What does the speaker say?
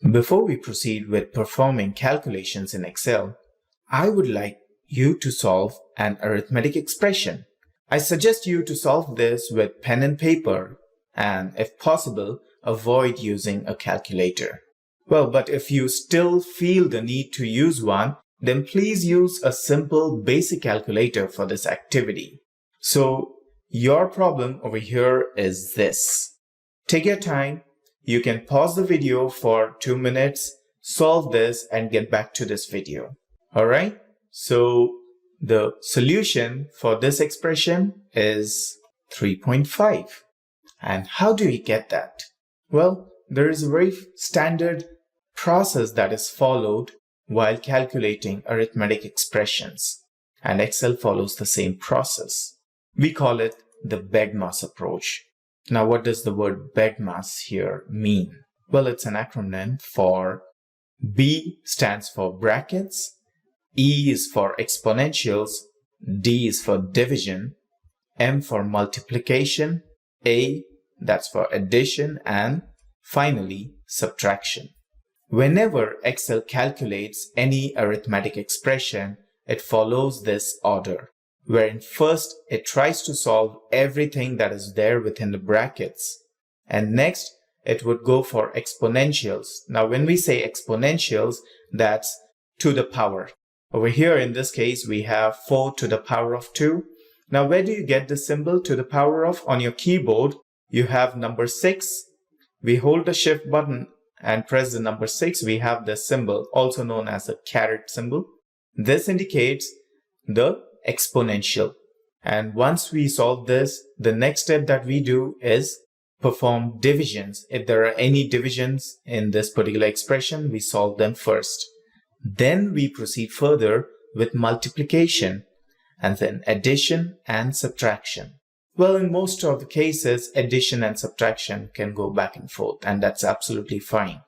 Before we proceed with performing calculations in Excel, I would like you to solve an arithmetic expression. I suggest you to solve this with pen and paper and, if possible, avoid using a calculator. Well, but if you still feel the need to use one, then please use a simple basic calculator for this activity. So your problem over here is this. Take your time. You can pause the video for 2 minutes, solve this, and get back to this video. All right? So the solution for this expression is 3.5. And how do we get that? Well, there is a very standard process that is followed while calculating arithmetic expressions. And Excel follows the same process. We call it the Bedmass approach. Now, what does the word Bedmass here mean? Well, it's an acronym for B stands for brackets, E is for exponentials, D is for division, M for multiplication, A, that's for addition, and finally, subtraction. Whenever Excel calculates any arithmetic expression, it follows this order, wherein first it tries to solve everything that is there within the brackets, and next it would go for exponentials. Now, when we say exponentials, that's to the power. Over here, in this case, we have 4 to the power of 2. Now, where do you get the symbol to the power of? On your keyboard, you have number 6. We hold the shift button and press the number 6. We have this symbol, also known as a caret symbol. This indicates the exponential. And once we solve this, the next step that we do is perform divisions. If there are any divisions in this particular expression, we solve them first. Then we proceed further with multiplication and then addition and subtraction. Well, in most of the cases, addition and subtraction can go back and forth, and that's absolutely fine.